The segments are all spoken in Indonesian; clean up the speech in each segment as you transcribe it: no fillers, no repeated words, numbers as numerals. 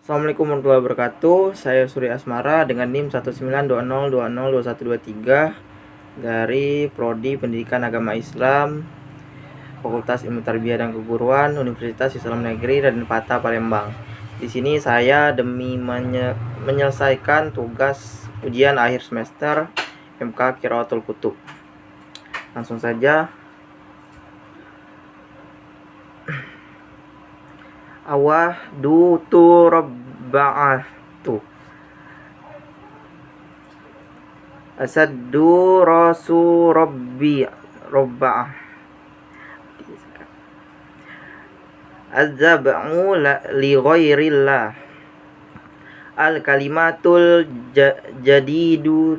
Assalamualaikum warahmatullahi wabarakatuh. Saya Surya Asmara dengan NIM 192020123 dari Prodi Pendidikan Agama Islam, Fakultas Ilmu Tarbiyah dan Keguruan, Universitas Islam Negeri Raden Patah, Palembang. Di sini saya demi menyelesaikan tugas ujian akhir semester MK Qiraatul Kutub. Langsung saja. Awahdu turabba'atu asaddu rasu rabba'ah azzab'u li ghairillah al kalimatul jadidu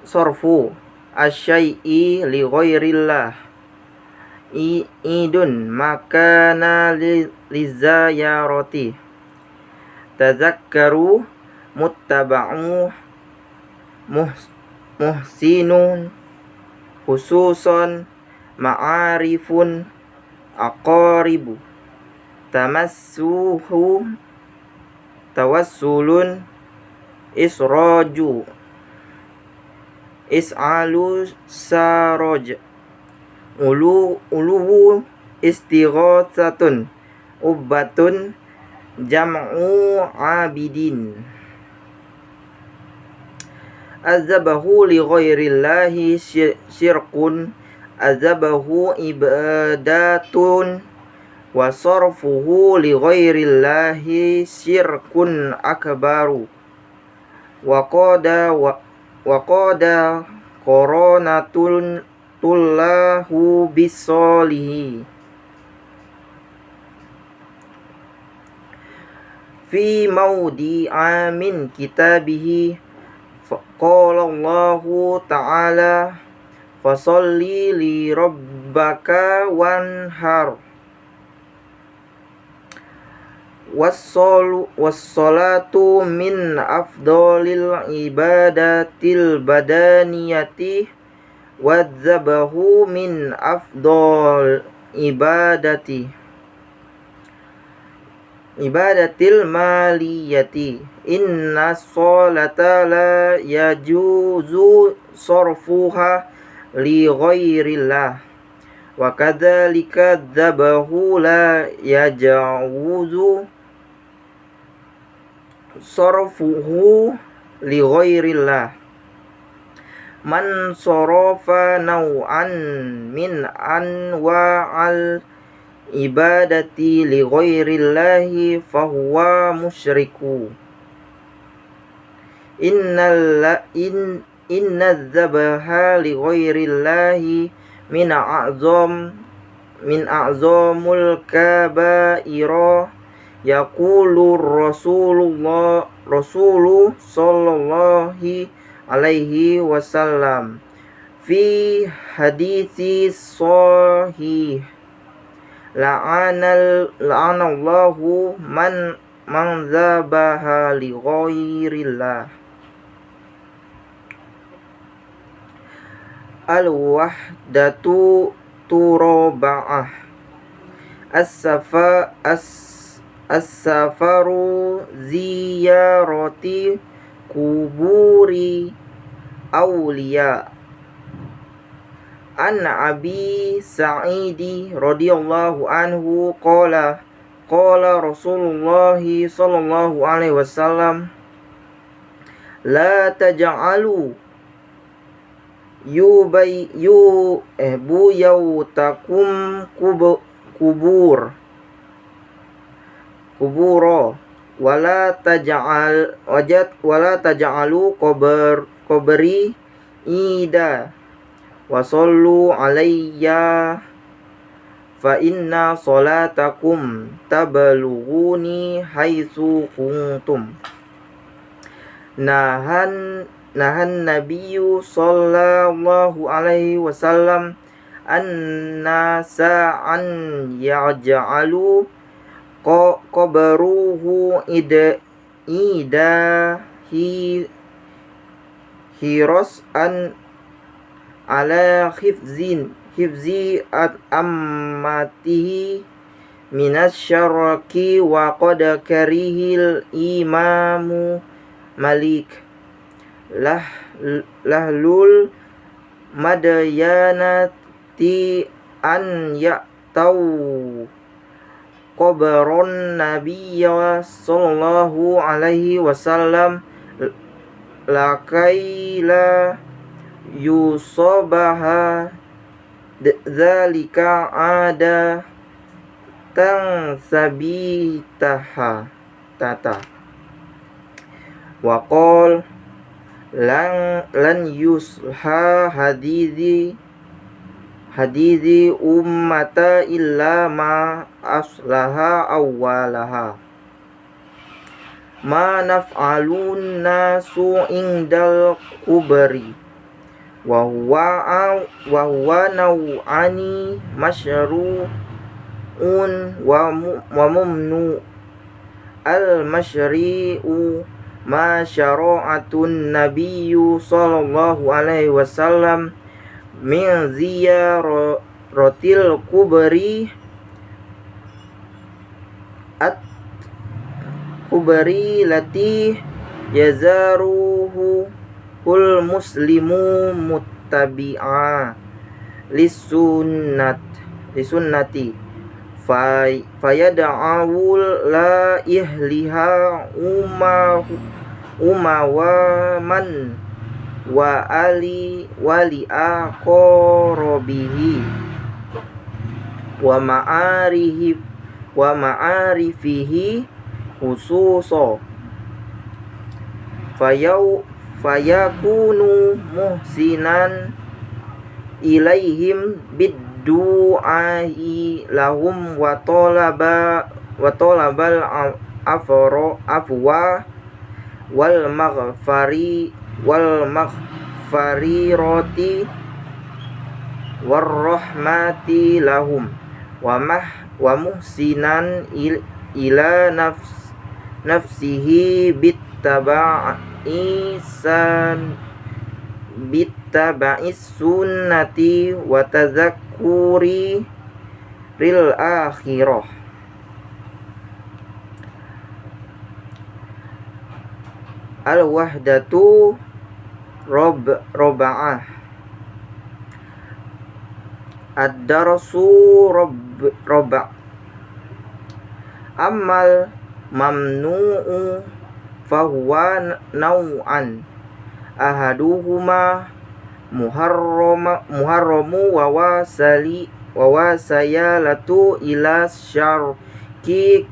sorfu asyai'i li ghairillah idun makana lizayaroti tazakkaru muttaba'u muhsinun khususon ma'arifun aqaribu tamassuhu tawassulun israju is'alu saroj uluwu istighatsatun ubbatun jam'u abidin azabahu li ghairillahi syirkun azabahu ibadatun wa sarfuhu li ghairillahi syirkun akbaru wa qada qoronatul tullahu bisolihi fi maudi amin kitabihi qala Allahu ta'ala fasolli li rabbaka wanhar wassolatu min afdolil ibadatil badaniyati wadzabahu min afdol ibadatil maliyati inna sholata la yajuzu sorfuha li ghairillah wa kadzalika dzabahu la yajuzu sorfuhu li ghairillah man sorofa naw'an min anwa'al ibadati li ghairillahi fahuwa musyriku inna dzabaha li ghairillahi min a'zamul kabaira yaqulu rasulu sallallahu alaihi wasallam fi hadithi sahih la'anallahu man dzabaha li ghairillah. Al-wahdatu turaba'ah as-safaru ziyarati kuburi awliya an Abi Sa'idi radhiyallahu anhu qala Rasulullah sallallahu alaihi wasallam la taj'alu buyawtakum kuburo wala taj'alu qabri ida wa sallu alayya fa inna salatakum tablughuni haitsu kuntum. Nahan nabiyyu sallallahu alaihi wasallam an-nasa an yaj'alu qabruhu hiros an ala hifzi ammatihi minasyaraki wa qad karihil imamu Malik lahlul madyanati an ya'tau qabron nabiyya sallallahu alaihi wasallam lakaila yusabaha dzalika ada tang sabitaha tata waqol lan yusha hadithi ummata illa ma aslaha awwalaha ma naf'alun nasu indal kubri wa huwa naw'ani masyru'un wa mumnu al masyri'u ma syara'atun nabiyyu sallallahu alaihi wasallam min ziyaratil kubri lati yazaruhu kul muslimu muttabi'a lisunnati fayad'awul la ihliha umawaman wa ali wali aqrabihi wa ma'arifihi khususo fayakunu muhsinan ilaihim biddu'ai lahum wa talabal afwa wal maghfirati warahmati lahum wa muhsinan ila nafsihi bittaba'is sunnati wa tadzakkuri ril akhirah. Al-wahdatu roba'ah ad-darasu roba' amal mamnu'u fahuwa naw'an ahaduhuma muharramu wa wasayalatu ila syarki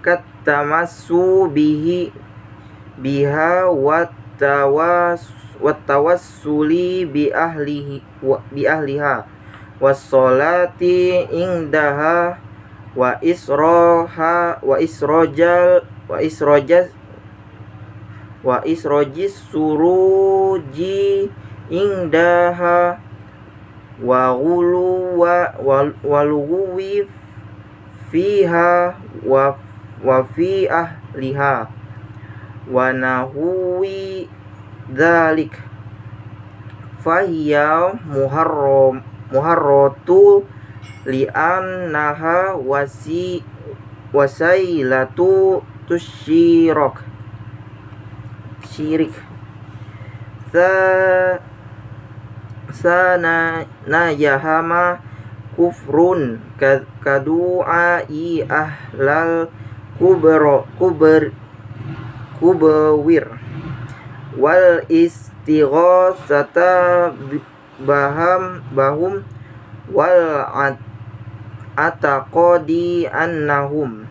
katamassu biha wattawassuli bi ahliha wassolati indaha wa isrojis suruji indaha wa lughwi fiha wa fi ahliha wa nahwi dzalik fahiya muharratu li'annaha wasailatu syirik sana yahama kufrun kadu'ai ahlal kubawir wal istighosata bahum wal ataqadi annahum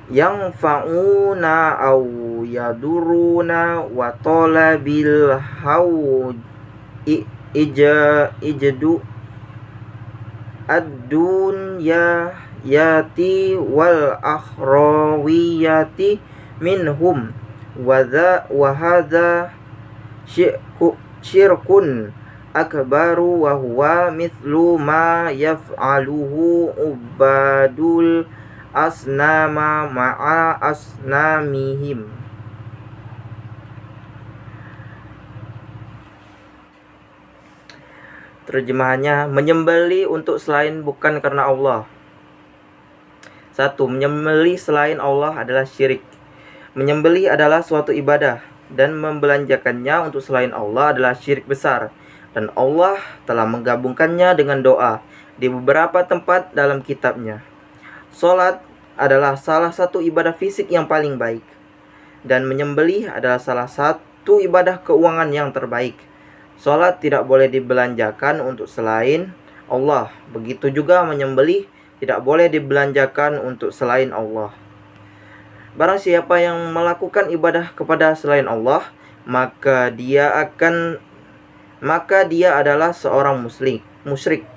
yang fa'una aw yaduruna wa talabil ijdu ad-dunya yati wal akhrawiyati minhum wa hadha syirkun akbaru wa huwa mithlu ma yaf'aluhu ubadul asnama ma'a asnamihim. Terjemahannya, menyembelih untuk selain bukan karena Allah. 1. Menyembelih selain Allah adalah syirik. Menyembelih adalah suatu ibadah, dan membelanjakannya untuk selain Allah adalah syirik besar. Dan Allah telah menggabungkannya dengan doa di beberapa tempat dalam kitabnya. Salat adalah salah satu ibadah fisik yang paling baik, dan menyembelih adalah salah satu ibadah keuangan yang terbaik. Salat tidak boleh dibelanjakan untuk selain Allah. Begitu juga menyembelih tidak boleh dibelanjakan untuk selain Allah. Barang siapa yang melakukan ibadah kepada selain Allah, maka dia adalah seorang musyrik.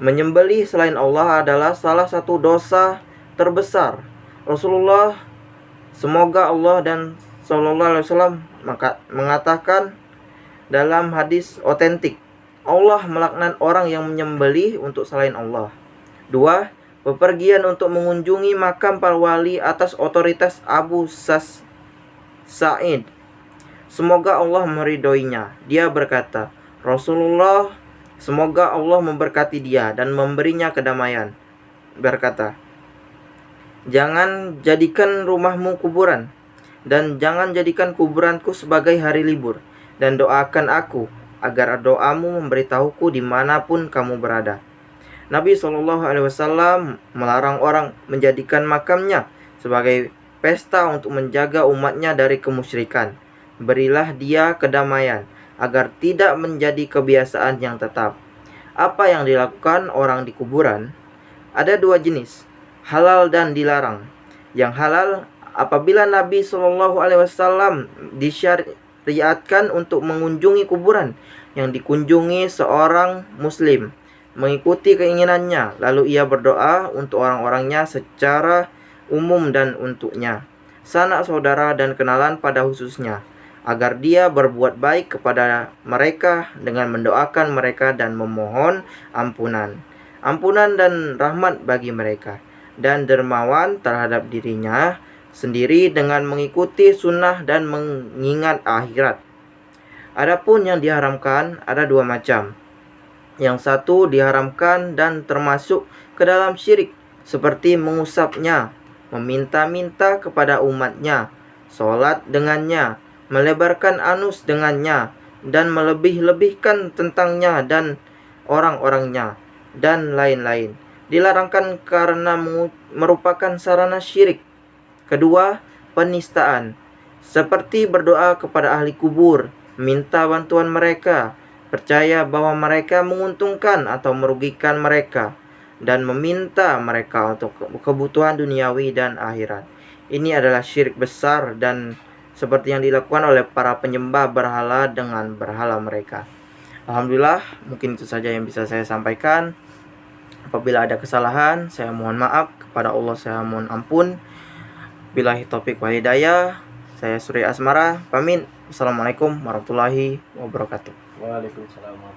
Menyembelih selain Allah adalah salah satu dosa terbesar. Rasulullah, semoga Allah dan Sallallahu Alaihi Wasallam mengatakan dalam hadis otentik, Allah melaknat orang yang menyembelih untuk selain Allah. 2. Bepergian untuk mengunjungi makam para wali atas otoritas Abu Sa'id. Semoga Allah meridhoinya. Dia berkata, Rasulullah, semoga Allah memberkati dia dan memberinya kedamaian, berkata, jangan jadikan rumahmu kuburan, dan jangan jadikan kuburanku sebagai hari libur, dan doakan aku agar doamu memberitahuku dimanapun kamu berada. Nabi SAW melarang orang menjadikan makamnya sebagai pesta untuk menjaga umatnya dari kemusyrikan. Berilah dia kedamaian agar tidak menjadi kebiasaan yang tetap. Apa yang dilakukan orang di kuburan? Ada dua jenis, halal dan dilarang. Yang halal, apabila Nabi SAW disyariatkan untuk mengunjungi kuburan yang dikunjungi seorang muslim, mengikuti keinginannya, lalu ia berdoa untuk orang-orangnya secara umum dan untuknya, sanak saudara dan kenalan pada khususnya, agar dia berbuat baik kepada mereka dengan mendoakan mereka dan memohon ampunan dan rahmat bagi mereka, dan dermawan terhadap dirinya sendiri dengan mengikuti sunnah dan mengingat akhirat. Adapun yang diharamkan ada dua macam. Yang satu diharamkan dan termasuk ke dalam syirik, seperti mengusapnya, meminta-minta kepada umatnya, sholat dengannya, melebarkan anus dengannya, dan melebih-lebihkan tentangnya dan orang-orangnya, dan lain-lain. Dilarangkan karena merupakan sarana syirik. Kedua, penistaan, seperti berdoa kepada ahli kubur, minta bantuan mereka, percaya bahwa mereka menguntungkan atau merugikan mereka, dan meminta mereka untuk kebutuhan duniawi dan akhirat. Ini adalah syirik besar dan seperti yang dilakukan oleh para penyembah berhala dengan berhala mereka. Alhamdulillah, mungkin itu saja yang bisa saya sampaikan. Apabila ada kesalahan, saya mohon maaf. Kepada Allah saya mohon ampun. Billahi taufik wal hidayah. Saya Surya Asmara, pamit. Assalamualaikum warahmatullahi wabarakatuh. Waalaikumsalam.